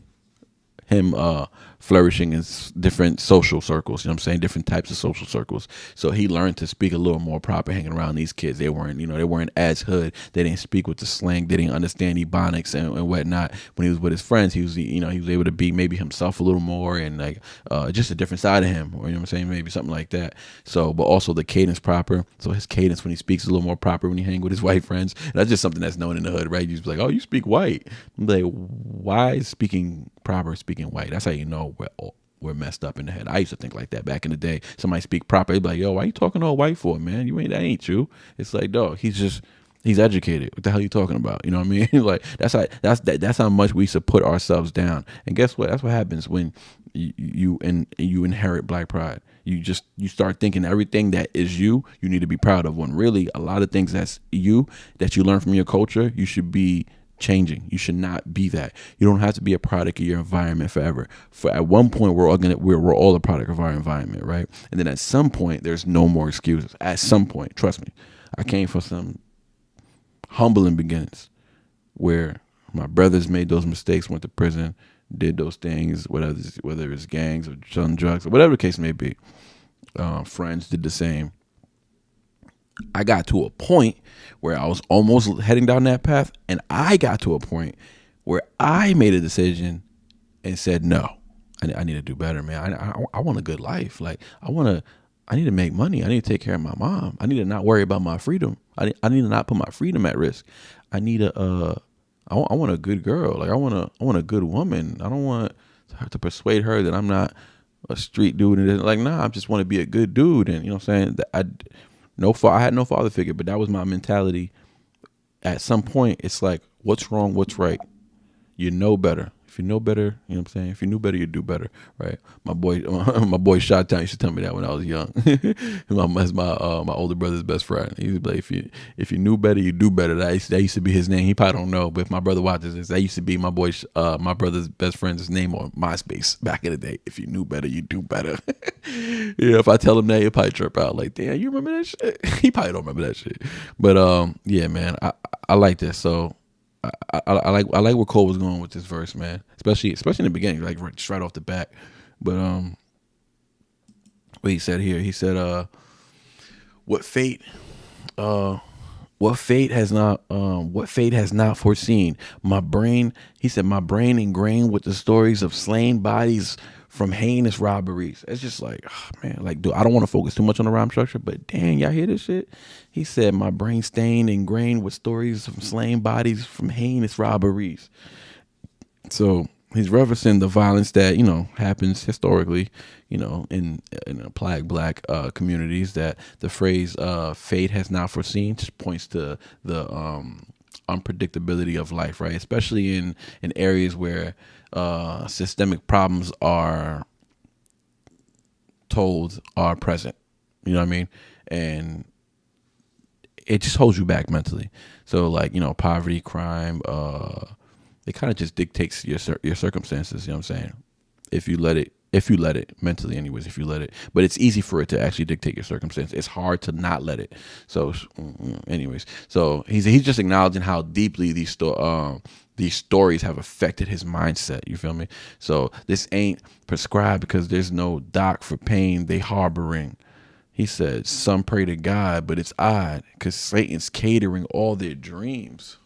flourishing in different social circles, you know what I'm saying? Different types of social circles. So he learned to speak a little more proper hanging around these kids. They weren't as hood. They didn't speak with the slang. They didn't understand ebonics and whatnot. When he was with his friends, he was able to be maybe himself a little more and like just a different side of him, or you know what I'm saying? Maybe something like that. So, but also the cadence proper. So his cadence when he speaks is a little more proper when he hang with his white friends. And that's just something that's known in the hood, right? You just be like, oh, you speak white. I'm like, why is speaking proper speaking white? That's how you know we're messed up in the head. I used to think like that back in the day. Somebody speak proper, they'd be like, yo, why you talking all white for, man? That ain't you. It's like, dog, he's just He's educated. What the hell are you talking about? You know what I mean? Like that's how much we should put ourselves down. And guess what? That's what happens when you inherit black pride. You start thinking everything that is you need to be proud of. When really a lot of things that's you that you learn from your culture, you should be changing. You should not be that. You don't have to be a product of your environment forever. For at one point we're all a product of our environment, right? And then at some point there's no more excuses. At some point, trust me, I came from some humbling beginnings where my brothers made those mistakes, went to prison, did those things, whether it's gangs or selling drugs or whatever the case may be. Friends did the same. I got to a point where I was almost heading down that path, and I got to a point where I made a decision and said, no, I need to do better, man. I want a good life. Like I need to make money. I need to take care of my mom. I need to not worry about my freedom. I need to not put my freedom at risk. I need I want a good girl. Like I want a good woman. I don't want to have to persuade her that I'm not a street dude. And like, nah, I just want to be a good dude. And you know what I'm saying? I had no father figure, but that was my mentality. At some point, it's like, what's wrong? What's right? You know better. If you know better, you know what I'm saying? If you knew better, you'd do better, right? My boy Shot Town used to tell me that when I was young. That's my older brother's best friend. He was like, if you knew better, you do better. That used to be his name. He probably don't know, but if my brother watches this, that used to be my brother's best friend's name on MySpace back in the day. If you knew better, you do better. Yeah, if I tell him that, he'll probably trip out. Like, damn, you remember that shit? He probably don't remember that shit. But yeah, man, I like this. So. I like where Cole was going with this verse, man. Especially in the beginning, like just right off the bat. But what he said here, he said, what fate has not foreseen. My brain ingrained with the stories of slain bodies from heinous robberies. It's just like, oh, man, like, dude, I don't want to focus too much on the rhyme structure, but dang, y'all hear this shit? He said, my brain stained, ingrained with stories of slain bodies from heinous robberies. So he's referencing the violence that, happens historically, in black communities, that the phrase fate has not foreseen just points to the unpredictability of life, right? Especially in areas where systemic problems are present. You know what I mean? And it just holds you back mentally. So like, poverty, crime, it kind of just dictates your circumstances. You know what I'm saying? If you let it mentally, anyways, if you let it, but it's easy for it to actually dictate your circumstance. It's hard to not let it. So anyways, so he's just acknowledging how deeply these stories have affected his mindset. You feel me? So this ain't prescribed because there's no doc for pain they harboring. He said, some pray to God, but it's odd because Satan's catering all their dreams.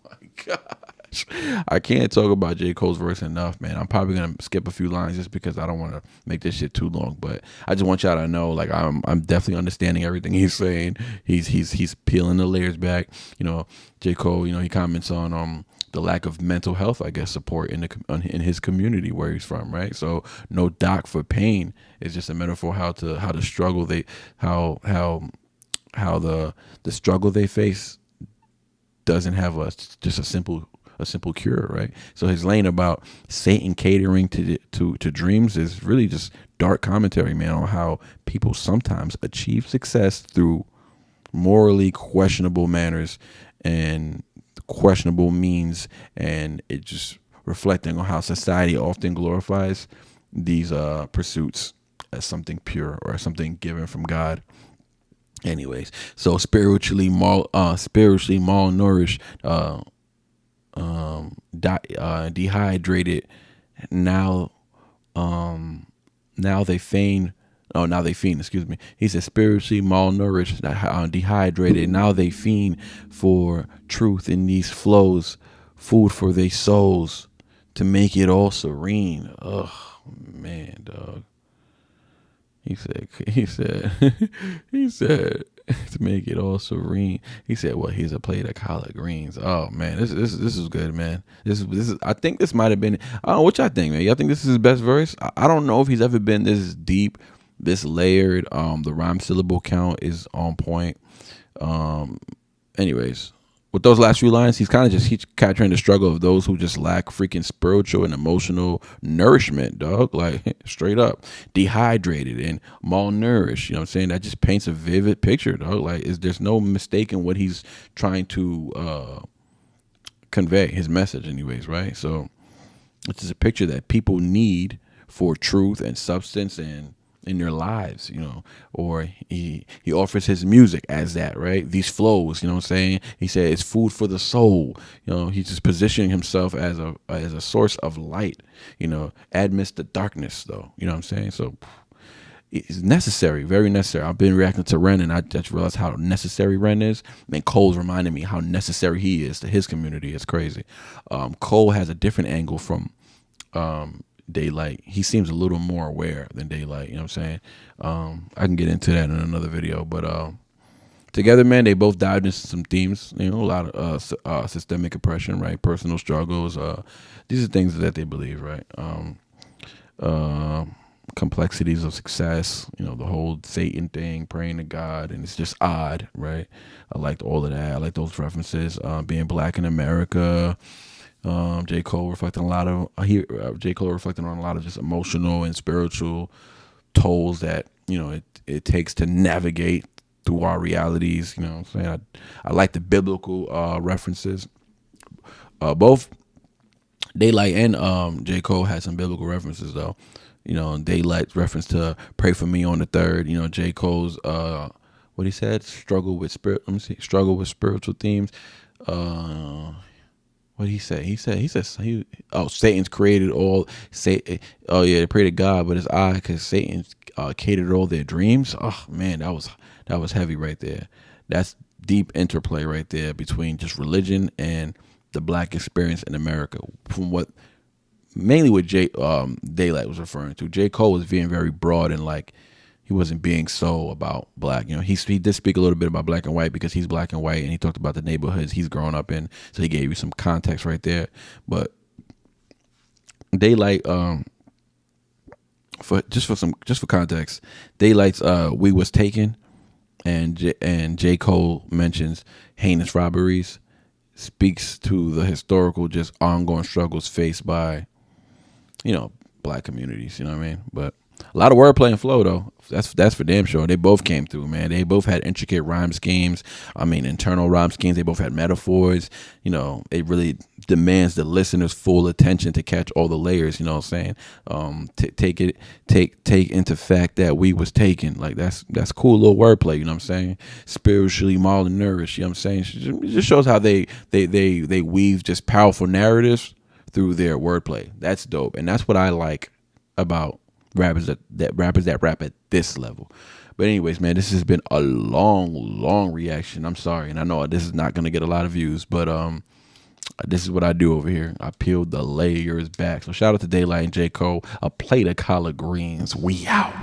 Oh my gosh. I can't talk about J. Cole's verse enough, man. I'm probably going to skip a few lines just because I don't want to make this shit too long. But I just want y'all to know, like, I'm definitely understanding everything he's saying. He's peeling the layers back. J. Cole, he comments on the lack of mental health, I guess, support in his community where he's from, right? So no doc for pain is just a metaphor how the struggle the struggle they face doesn't have just a simple cure, right? So his lane about Satan catering to dreams is really just dark commentary, man, on how people sometimes achieve success through morally questionable manners and questionable means, and it just reflecting on how society often glorifies these pursuits as something pure or as something given from God. Anyways, so spiritually malnourished, dehydrated. Now they feign. Excuse me. He said spiritually malnourished, dehydrated. Now they fiend for truth in these flows, food for their souls to make it all serene. Oh man, dog. He said to make it all serene. He said, well, here's a plate of collard greens. Oh man, this is good, man. This is I think this might have been, I don't know what y'all think, man. Y'all think this is his best verse? I don't know if he's ever been this deep, this layered. The rhyme syllable count is on point. Anyways, with those last few lines, he's capturing the struggle of those who just lack freaking spiritual and emotional nourishment, dog. Like, straight up dehydrated and malnourished. You know what I'm saying? That just paints a vivid picture, dog. Like, there's no mistaking what he's trying to convey, his message, anyways, right? So, it's just a picture that people need for truth and substance and in their lives, you know. Or he offers his music as that, right? These flows, you know what I'm saying? He said it's food for the soul. You know, he's just positioning himself as a source of light, you know, amidst the darkness, though. You know what I'm saying? So it's necessary, very necessary. I've been reacting to Ren, and I just realized how necessary Ren is. And Cole's reminding me how necessary he is to his community. It's crazy. Cole has a different angle from DayLyt. He seems a little more aware than DayLyt, you know what I'm saying? I can get into that in another video, but together, man, they both dived into some themes, you know, a lot of systemic oppression, right? Personal struggles. These are things that they believe, right? Complexities of success, you know, the whole Satan thing, praying to God, and it's just odd, right? I liked all of that. I like those references. Being black in America. J. Cole reflecting on a lot of just emotional and spiritual tolls that, you know, it takes to navigate through our realities. You know what I'm saying? I like the biblical references. Both DayLyt and J. Cole had some biblical references, though. You know, DayLyt's reference to pray for me on the third. You know, J. Cole's what he said, struggle with spiritual themes. What did he say? He said, Satan's created all. Oh yeah, they pray to God, but it's odd because Satan catered all their dreams. Oh man, that was heavy right there. That's deep interplay right there between just religion and the black experience in America. From what mainly what DayLyt was referring to. J. Cole was being very broad and like he wasn't being so about black. You know, he did speak a little bit about black and white because he's black and white, and he talked about the neighborhoods he's grown up in. So he gave you some context right there. But DayLyt, for context, DayLyt's "We Was Taken," and J. Cole mentions heinous robberies, speaks to the historical, just ongoing struggles faced by, you know, black communities. You know what I mean? But a lot of wordplay and flow, though. That's for damn sure. They both came through, man. They both had intricate rhyme schemes. I mean, internal rhyme schemes. They both had metaphors. You know, it really demands the listener's full attention to catch all the layers. You know what I'm saying? Take into fact that we was taken. Like that's cool little wordplay. You know what I'm saying? Spiritually malnourished. You know what I'm saying? It just shows how they weave just powerful narratives through their wordplay. That's dope, and that's what I like about rappers that rap at this level. But anyways, man, this has been a long reaction. I'm sorry, and I know this is not gonna get a lot of views, but this is what I do over here. I peeled the layers back. So shout out to DayLyt and J. Cole. A plate of collard greens. We out.